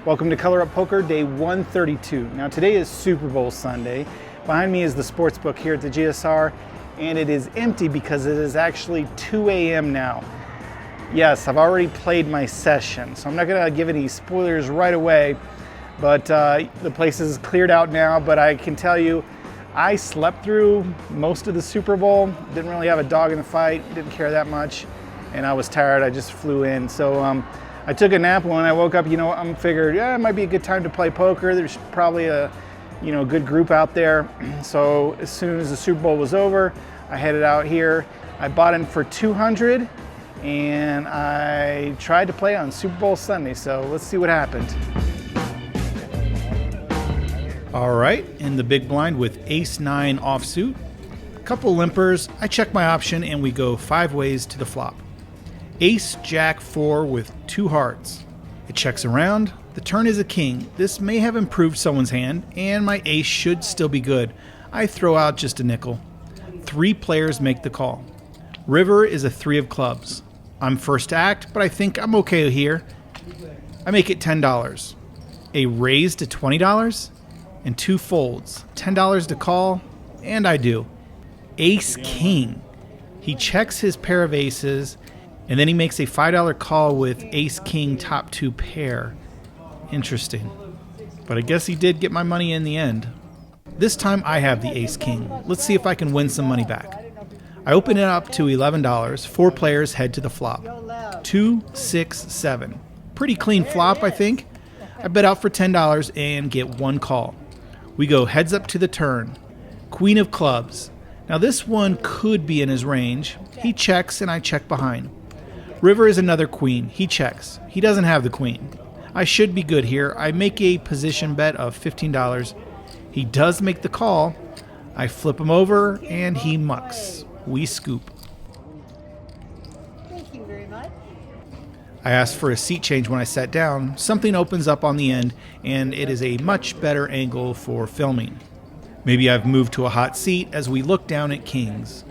Welcome to Color Up Poker, day 132. Now today is Super Bowl Sunday. Behind me is the sports book here at the GSR, and it is empty because it is actually 2 a.m. now. Yes, I've already played my session, so I'm not gonna give any spoilers right away, but the place is cleared out now, but I can tell you, I slept through most of the Super Bowl, didn't really have a dog in the fight, didn't care that much, and I was tired, I just flew in. So I took a nap, and when I woke up, I'm figured, yeah, it might be a good time to play poker. There's probably a good group out there. So as soon as the Super Bowl was over, I headed out here. I bought in for 200, and I tried to play on Super Bowl Sunday, so let's see what happened. All right, in the big blind with ace-9 offsuit, couple limpers, I check my option and we go 5 ways to the flop. Ace-Jack-4 with 2 hearts. It checks around, the turn is a king. This may have improved someone's hand and my ace should still be good. I throw out just a nickel. 3 players make the call. River is a 3 of clubs. I'm first to act, but I think I'm okay here. I make it $10. A raise to $20? And 2 folds, $10 to call, and I do. Ace-King. He checks his pair of aces, and then he makes a $5 call with Ace-King top 2 pair. Interesting. But I guess he did get my money in the end. This time I have the Ace-King. Let's see if I can win some money back. I open it up to $11. 4 players head to the flop. 2, 6, 7. Pretty clean flop, I think. I bet out for $10 and get 1 call. We go heads up to the turn. Queen of clubs. Now this one could be in his range. He checks and I check behind. River is another queen. He checks. He doesn't have the queen. I should be good here. I make a position bet of $15. He does make the call. I flip him over and he mucks. We scoop. Thank you very much. I asked for a seat change when I sat down. Something opens up on the end, and it is a much better angle for filming. Maybe I've moved to a hot seat as we look down at kings.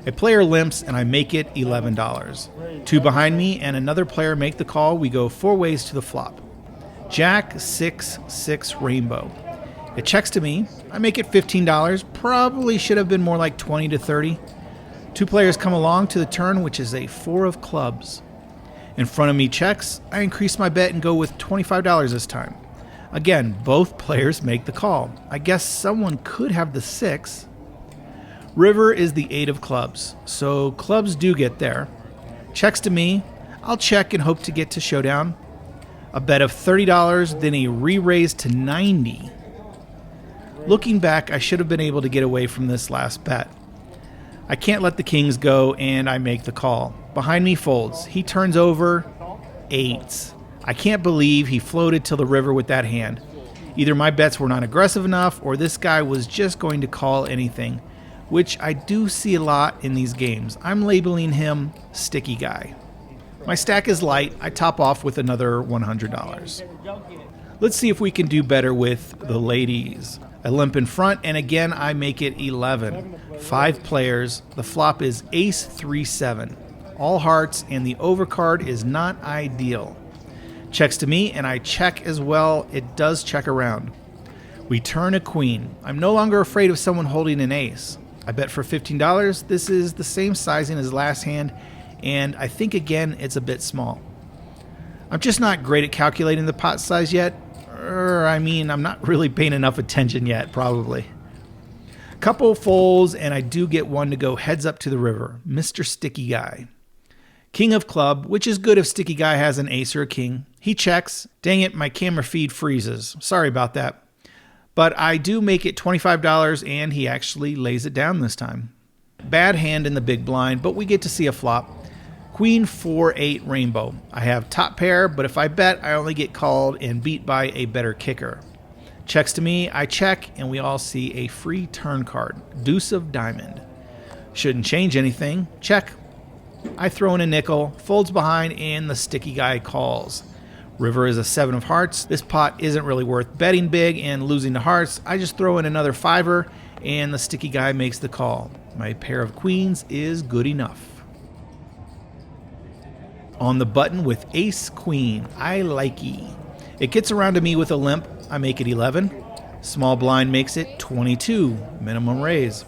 A player limps, and I make it $11. 2 behind me, and another player make the call. We go 4 ways to the flop. Jack, 6, 6 rainbow. It checks to me. I make it $15. Probably should have been more like 20 to 30. 2 players come along to the turn, which is a 4 of clubs. In front of me checks, I increase my bet and go with $25 this time. Again, both players make the call. I guess someone could have the 6. River is the 8 of clubs, so clubs do get there. Checks to me, I'll check and hope to get to showdown. A bet of $30, then a re-raise to $90. Looking back, I should have been able to get away from this last bet. I can't let the kings go, and I make the call. Behind me folds. He turns over 8s. I can't believe he floated till the river with that hand. Either my bets were not aggressive enough, or this guy was just going to call anything, which I do see a lot in these games. I'm labeling him Sticky Guy. My stack is light. I top off with another $100. Let's see if we can do better with the ladies. I limp in front, and again I make it 11. 5 players. The flop is ace 3-7. All hearts, and the overcard is not ideal. Checks to me, and I check as well. It does check around. We turn a queen. I'm no longer afraid of someone holding an ace. I bet for $15. This is the same sizing as last hand, and I think again it's a bit small. I'm just not great at calculating the pot size yet. I'm not really paying enough attention yet, probably. Couple folds, and I do get 1 to go heads up to the river. Mr. Sticky Guy. King of club, which is good if Sticky Guy has an ace or a king. He checks. Dang it, my camera feed freezes. Sorry about that. But I do make it $25, and he actually lays it down this time. Bad hand in the big blind, but we get to see a flop. Queen 4-8 rainbow. I have top pair, but if I bet, I only get called and beat by a better kicker. Checks to me, I check, and we all see a free turn card. Deuce of diamond. Shouldn't change anything. Check. I throw in a nickel, folds behind, and the Sticky Guy calls. River is a 7 of hearts. This pot isn't really worth betting big and losing to hearts. I just throw in another 5er, and the Sticky Guy makes the call. My pair of queens is good enough. On the button with ace queen, I likey. It gets around to me with a limp. I make it 11. Small blind makes it 22, minimum raise.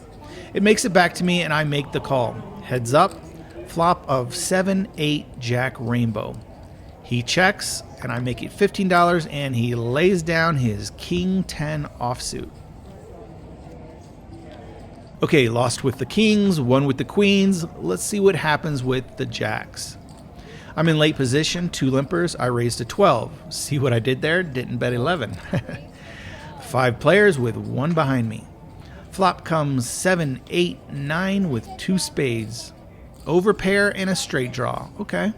It makes it back to me and I make the call. Heads up, flop of 7, 8, jack rainbow. He checks and I make it $15 and he lays down his king 10 offsuit. Okay, lost with the kings, won with the queens. Let's see what happens with the jacks. I'm in late position, 2 limpers. I raised to 12. See what I did there? Didn't bet 11. 5 players with 1 behind me. Flop comes 7, 8, 9 with 2 spades. Over pair and a straight draw. Okay.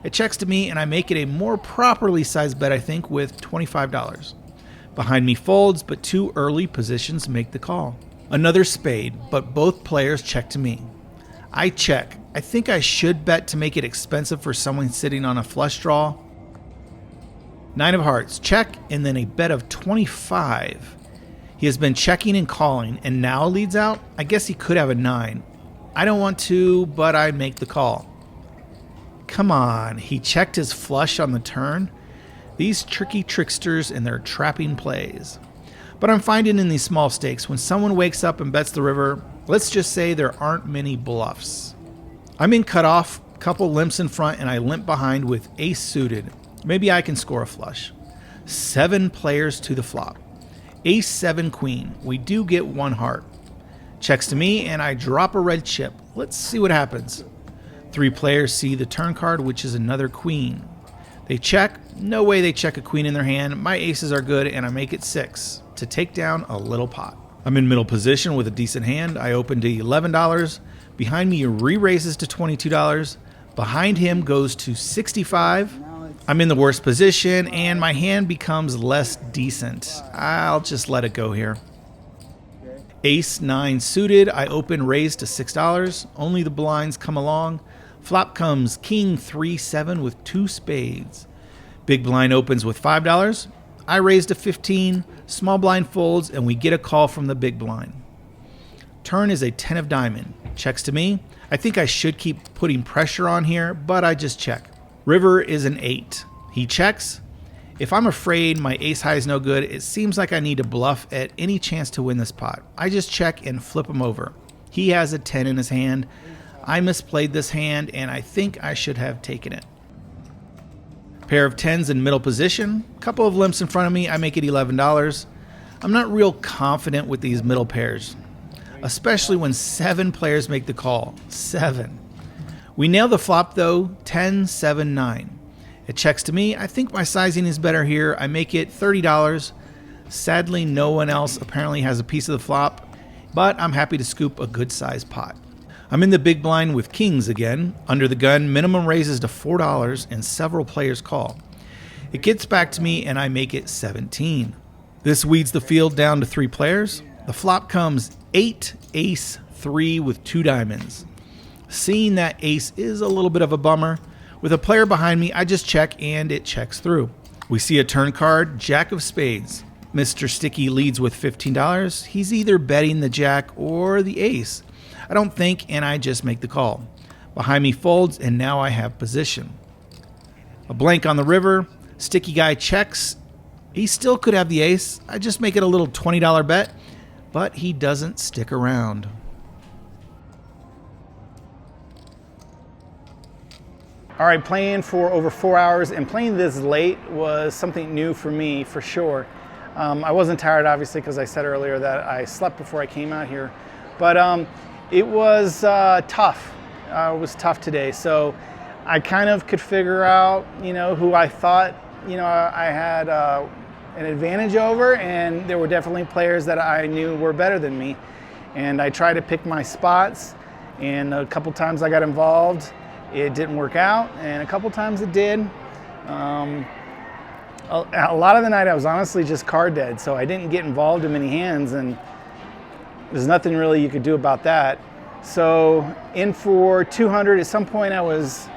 It checks to me and I make it a more properly sized bet, I think, with $25. Behind me folds, but 2 early positions make the call. Another spade, but both players check to me. I check. I think I should bet to make it expensive for someone sitting on a flush draw. 9 of hearts, check, and then a bet of 25. He has been checking and calling, and now leads out. I guess he could have a 9. I don't want to, but I make the call. Come on, he checked his flush on the turn. These tricky tricksters and their trapping plays. But I'm finding in these small stakes, when someone wakes up and bets the river, let's just say there aren't many bluffs. I'm in cutoff, couple limps in front, and I limp behind with ace suited. Maybe I can score a flush. 7 players to the flop. Ace 7 queen. We do get 1 heart. Checks to me, and I drop a red chip. Let's see what happens. 3 players see the turn card, which is another queen. They check. No way they check a queen in their hand. My aces are good, and I make it 6 to take down a little pot. I'm in middle position with a decent hand. I open to $11. Behind me, he re-raises to $22. Behind him goes to $65. I'm in the worst position, and my hand becomes less decent. I'll just let it go here. Ace 9 suited. I open raise to $6. Only the blinds come along. Flop comes king 3, 7 with 2 spades. Big blind opens with $5. I raise to 15. Small blind folds, and we get a call from the big blind. Turn is a 10 of diamond. Checks to me. I think I should keep putting pressure on here, but I just check. River is an 8. He checks. If I'm afraid my ace high is no good, it seems like I need to bluff at any chance to win this pot. I just check and flip him over. He has a 10 in his hand. I misplayed this hand, and I think I should have taken it. Pair of 10s in middle position. Couple of limps in front of me. I make it $11. I'm not real confident with these middle pairs, especially when 7 players make the call. 7. We nail the flop though, 10, 7, 9. It checks to me. I think my sizing is better here. I make it $30. Sadly, no one else apparently has a piece of the flop, but I'm happy to scoop a good sized pot. I'm in the big blind with kings again. Under the gun, minimum raises to $4 and several players call. It gets back to me and I make it 17. This weeds the field down to 3 players. The flop comes 8, ace, 3 with 2 diamonds. Seeing that ace is a little bit of a bummer. With a player behind me, I just check and it checks through. We see a turn card, jack of spades. Mr. Sticky leads with $15. He's either betting the jack or the ace. I don't think, and I just make the call. Behind me folds, and now I have position. A blank on the river. Sticky guy checks. He still could have the ace. I just make it a little $20 bet, but he doesn't stick around. All right, playing for over 4 hours and playing this late was something new for me, for sure. I wasn't tired, obviously, because I said earlier that I slept before I came out here. But it was tough. It was tough today. So I kind of could figure out, who I thought, I had an advantage over, and there were definitely players that I knew were better than me. And I tried to pick my spots, and a couple times I got involved. It didn't work out, and a couple times it did. A lot of the night I was honestly just card dead, so I didn't get involved in many hands, and there's nothing really you could do about that. So in for 200, at some point I was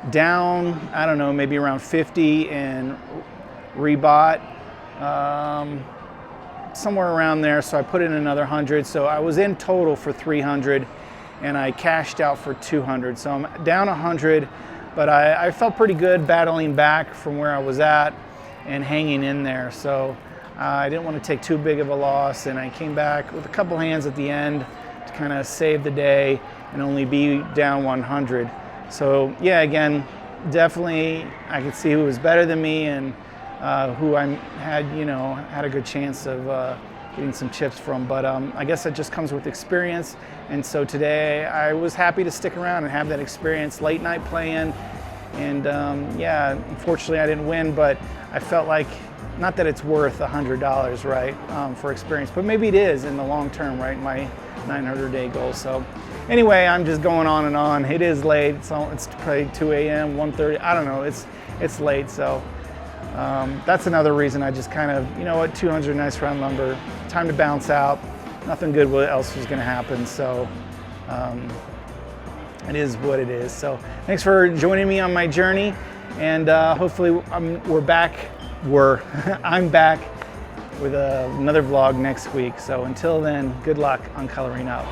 down, I don't know, maybe around 50 and rebought somewhere around there. So I put in another 100. So I was in total for 300 and I cashed out for 200. So I'm down 100, but I felt pretty good battling back from where I was at. and hanging in there. So I didn't want to take too big of a loss, and I came back with a couple hands at the end to kind of save the day and only be down 100. So yeah, again, definitely I could see who was better than me and who I had a good chance of getting some chips from. But I guess that just comes with experience. And so today I was happy to stick around and have that experience, late night playing. And yeah, unfortunately I didn't win, but I felt like, not that it's worth $100, right, for experience, but maybe it is in the long term, right, my 900-day goal. So anyway, I'm just going on and on. It is late, so it's probably 2 a.m., 1:30, I don't know, it's late. So that's another reason I just kind of, you know what, 200 nice round number, time to bounce out. Nothing good else was gonna happen, so it is what it is. So thanks for joining me on my journey, and hopefully I'm back with another vlog next week. So until then, good luck on coloring out.